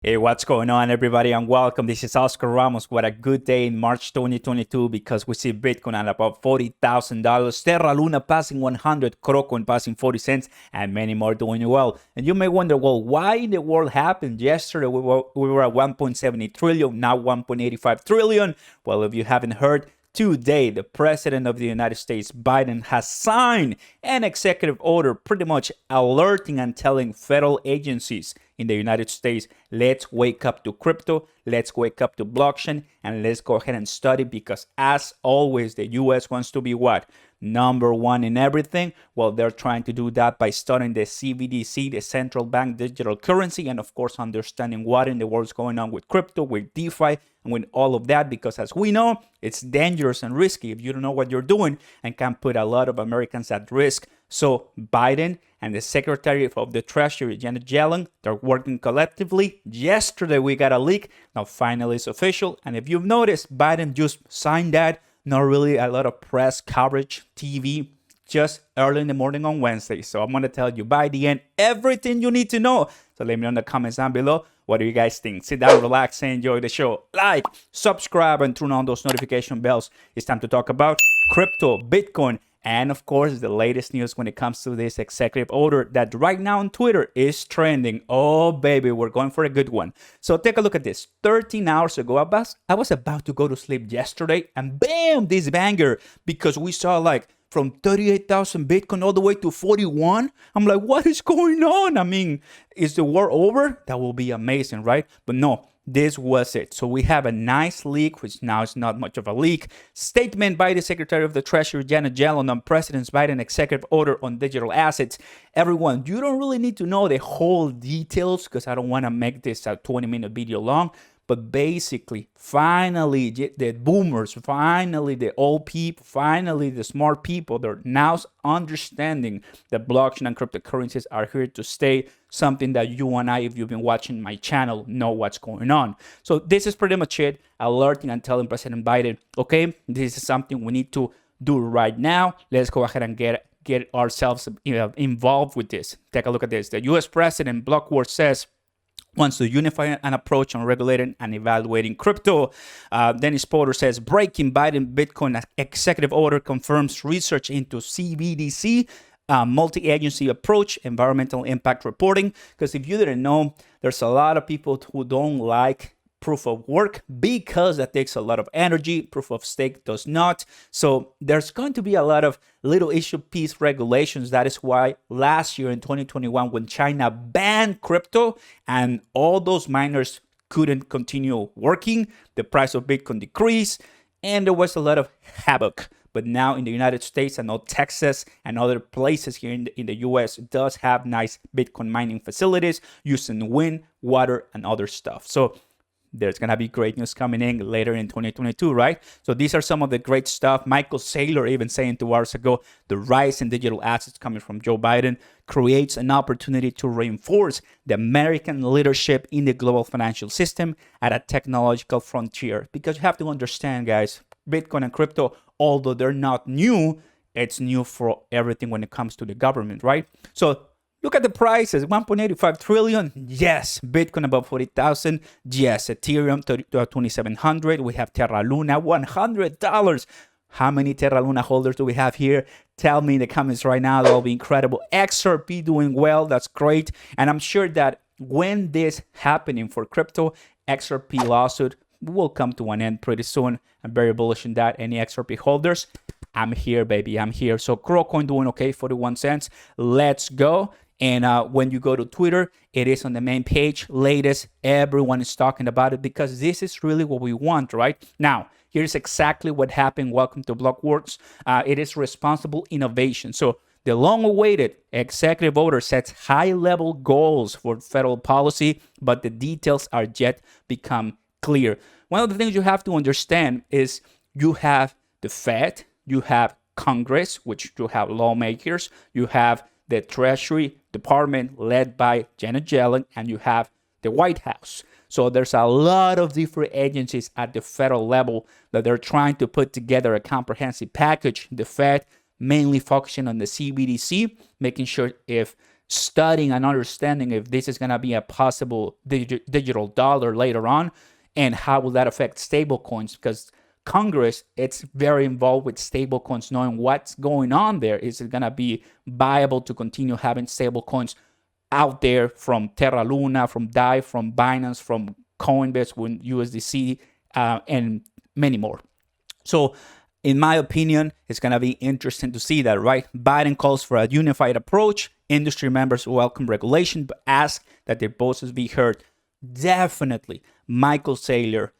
Hey, what's going on, everybody, and welcome. This is Oscar Ramos. What a good day in March 2022 because we see Bitcoin at about $40,000, Terra Luna passing 100, Crocoin passing 40 cents, and many more doing well. And you may wonder, well, why in the world happened? Yesterday we were at 1.70 trillion, now 1.85 trillion. Well, if you haven't heard, today, the President of the United States, Biden, has signed an executive order pretty much alerting and telling federal agencies in the United States, let's wake up to crypto, let's wake up to blockchain, and let's go ahead and study because, as always, the US wants to be what? Number one in everything. Well, they're trying to do that by studying the CBDC, the central bank digital currency, and of course, understanding what in the world is going on with crypto, with DeFi, and with all of that, because as we know, it's dangerous and risky if you don't know what you're doing and can put a lot of Americans at risk. So Biden and the Secretary of the Treasury, Janet Yellen, they're working collectively. Yesterday, we got a leak. Now, finally, it's official. And if you've noticed, Biden just signed that. Not really a lot of press coverage, TV, just early in the morning on Wednesday. So I'm going to tell you by the end everything you need to know. So let me know in the comments down below. What do you guys think? Sit down, relax, and enjoy the show. Like, subscribe, and turn on those notification bells. It's time to talk about crypto, Bitcoin, and of course, the latest news when it comes to this executive order that right now on Twitter is trending. Oh, baby, we're going for a good one. So take a look at this. 13 hours ago, I was about to go to sleep yesterday, and bam, this banger, because we saw like from 38,000 Bitcoin all the way to 41. I'm like, what is going on? I mean, is the war over? That will be amazing, right? But no, this was it. So we have a nice leak, which now is not much of a leak. Statement by the Secretary of the Treasury, Janet Yellen, on President Biden's executive order on digital assets. Everyone, you don't really need to know the whole details because I don't want to make this a 20-minute video long. But basically, finally, the boomers, finally, the old people, finally, the smart people, they're now understanding that blockchain and cryptocurrencies are here to stay, something that you and I, if you've been watching my channel, know what's going on. So this is pretty much it, alerting and telling President Biden, okay, this is something we need to do right now. Let's go ahead and get ourselves involved with this. Take a look at this. The U.S. President, Blockworth, says, wants to unify an approach on regulating and evaluating crypto. Dennis Porter says, breaking Biden Bitcoin executive order confirms research into CBDC, multi-agency approach, environmental impact reporting. Because if you didn't know, there's a lot of people who don't like proof of work because that takes a lot of energy. Proof of stake does not. So there's going to be a lot of little issue piece regulations. That is why last year in 2021, when China banned crypto and all those miners couldn't continue working, the price of Bitcoin decreased and there was a lot of havoc. But now in the United States, I know Texas and other places here in the US does have nice Bitcoin mining facilities using wind, water, and other stuff. So there's going to be great news coming in later in 2022, right? So these are some of the great stuff. Michael Saylor even saying 2 hours ago, the rise in digital assets coming from Joe Biden creates an opportunity to reinforce the American leadership in the global financial system at a technological frontier. Because you have to understand, guys, Bitcoin and crypto, although they're not new, it's new for everything when it comes to the government, right? So look at the prices, 1.85 trillion. Yes. Bitcoin above 40,000. Yes. Ethereum 2,700. We have Terra Luna, $100. How many Terra Luna holders do we have here? Tell me in the comments right now. That'll be incredible. XRP doing well. That's great. And I'm sure that when this happening for crypto, XRP lawsuit will come to an end pretty soon. I'm very bullish in that. Any XRP holders? I'm here, baby. I'm here. So Crocoin doing okay, 41 cents. Let's go. And when you go to Twitter, it is on the main page. Latest, everyone is talking about it because this is really what we want, right? Now, here's exactly what happened. Welcome to Blockworks. It is responsible innovation. So the long-awaited executive order sets high-level goals for federal policy, but the details are yet become clear. One of the things you have to understand is you have the Fed, you have Congress, which you have lawmakers, you have the Treasury Department led by Janet Yellen, and you have the White House. So there's a lot of different agencies at the federal level that they're trying to put together a comprehensive package. The Fed mainly focusing on the CBDC, making sure if studying and understanding if this is going to be a possible digital dollar later on, and how will that affect stablecoins, because Congress, it's very involved with stablecoins, knowing what's going on there. Is it going to be viable to continue having stablecoins out there from Terra Luna, from DAI, from Binance, from Coinbase, with USDC, and many more. So in my opinion, it's going to be interesting to see that, right? Biden calls for a unified approach. Industry members welcome regulation, but ask that their voices be heard. Definitely Michael Saylor,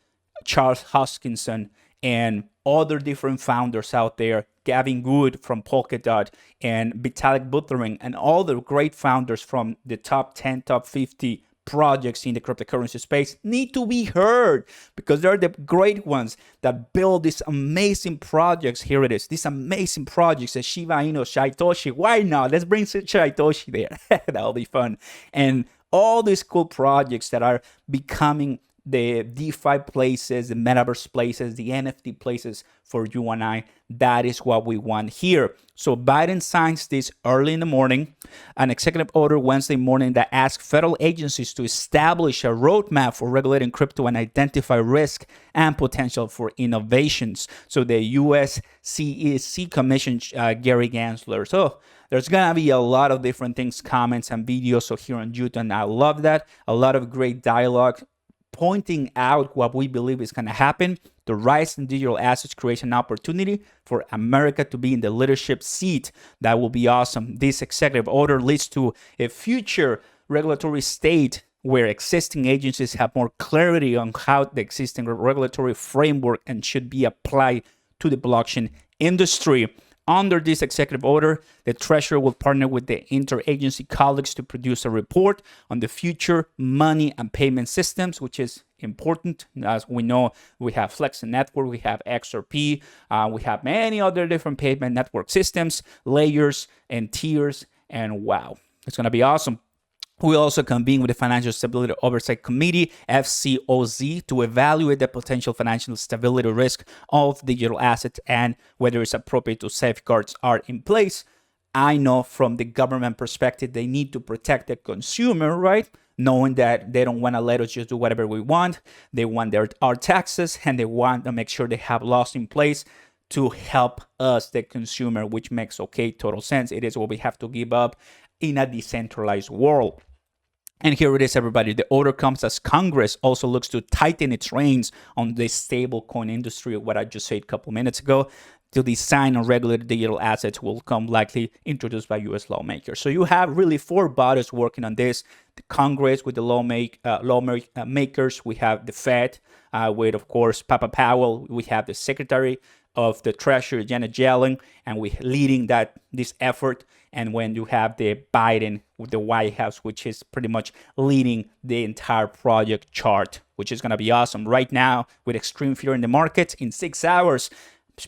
Charles Hoskinson, and other different founders out there, Gavin Wood from Polkadot, and Vitalik Buterin, and all the great founders from the top 10, top 50 projects in the cryptocurrency space need to be heard, because they're the great ones that build these amazing projects. Here it is, these amazing projects, the Shiba Inu, Satoshi. Why not? Let's bring Satoshi there. That'll be fun. And all these cool projects that are becoming the DeFi places, the metaverse places, the NFT places for you and I. That is what we want here. So Biden signs this early in the morning, an executive order Wednesday morning that asks federal agencies to establish a roadmap for regulating crypto and identify risk and potential for innovations. So the U.S. CEC Commission, Gary Gensler. So there's going to be a lot of different things, comments and videos. So here on YouTube, and I love that. A lot of great dialogue pointing out what we believe is going to happen, the rise in digital assets creation an opportunity for America to be in the leadership seat. That will be awesome. This executive order leads to a future regulatory state where existing agencies have more clarity on how the existing regulatory framework and should be applied to the blockchain industry. Under this executive order, the Treasury will partner with the interagency colleagues to produce a report on the future money and payment systems, which is important. As we know, we have Flexa network, we have XRP, we have many other different payment network systems, layers and tiers, and wow, it's going to be awesome. We also convene with the Financial Stability Oversight Committee, FCOZ, to evaluate the potential financial stability risk of digital assets and whether it's appropriate to safeguards are in place. I know from the government perspective, they need to protect the consumer, right? Knowing that they don't want to let us just do whatever we want. They want our taxes, and they want to make sure they have laws in place to help us, the consumer, which makes total sense. It is what we have to give up in a decentralized world. And here it is, everybody. The order comes as Congress also looks to tighten its reins on the stablecoin industry, what I just said a couple minutes ago. To design and regulate digital assets will come likely introduced by U.S. lawmakers. So you have really four bodies working on this. The Congress with the lawmakers. We have the Fed with, of course, Papa Powell. We have the Secretary of the Treasury, Janet Yellen, and we leading this effort. And when you have the Biden with the White House, which is pretty much leading the entire project chart, which is going to be awesome. Right now, with extreme fear in the markets, in 6 hours,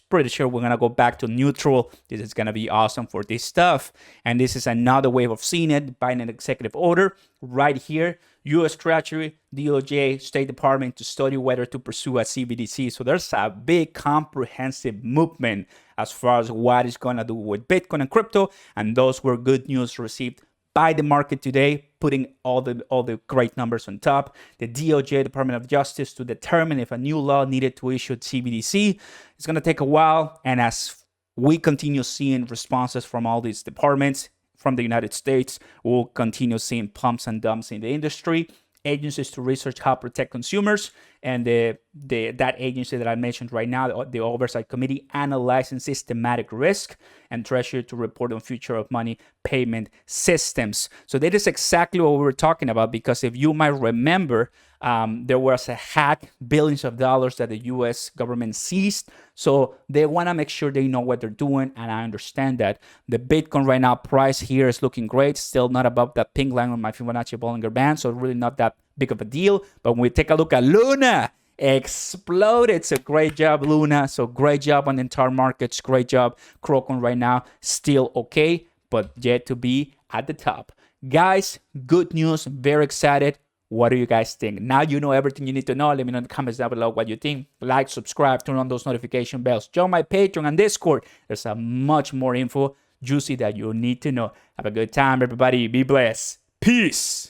pretty sure we're going to go back to neutral. This is going to be awesome for this stuff. And this is another way of seeing it. Biden executive order right here. U.S. Treasury, DOJ, State Department to study whether to pursue a CBDC. So there's a big comprehensive movement as far as what is going to do with Bitcoin and crypto. And those were good news received by the market today, putting all the great numbers on top. The DOJ, Department of Justice, to determine if a new law needed to issue CBDC. It's going to take a while. And as we continue seeing responses from all these departments from the United States, we'll continue seeing pumps and dumps in the industry. Agencies to research how to protect consumers, and that agency that I mentioned right now, the Oversight Committee, analyzing systematic risk, and Treasury to report on future of money payment systems. So that is exactly what we were talking about, because if you might remember, there was a hack, billions of dollars that the U.S. government seized. So they want to make sure they know what they're doing, and I understand that. The Bitcoin right now price here is looking great, still not above that pink line on my Fibonacci Bollinger Band, so really not that big of a deal. But when we take a look at Luna, exploded. So great job, Luna. So great job on the entire markets. Great job, Crocon right now. Still okay, but yet to be at the top. Guys, good news. Very excited. What do you guys think? Now you know everything you need to know. Let me know in the comments down below what you think. Like, subscribe, turn on those notification bells. Join my Patreon and Discord. There's a much more info. juicy that you need to know. Have a good time, everybody. Be blessed. Peace.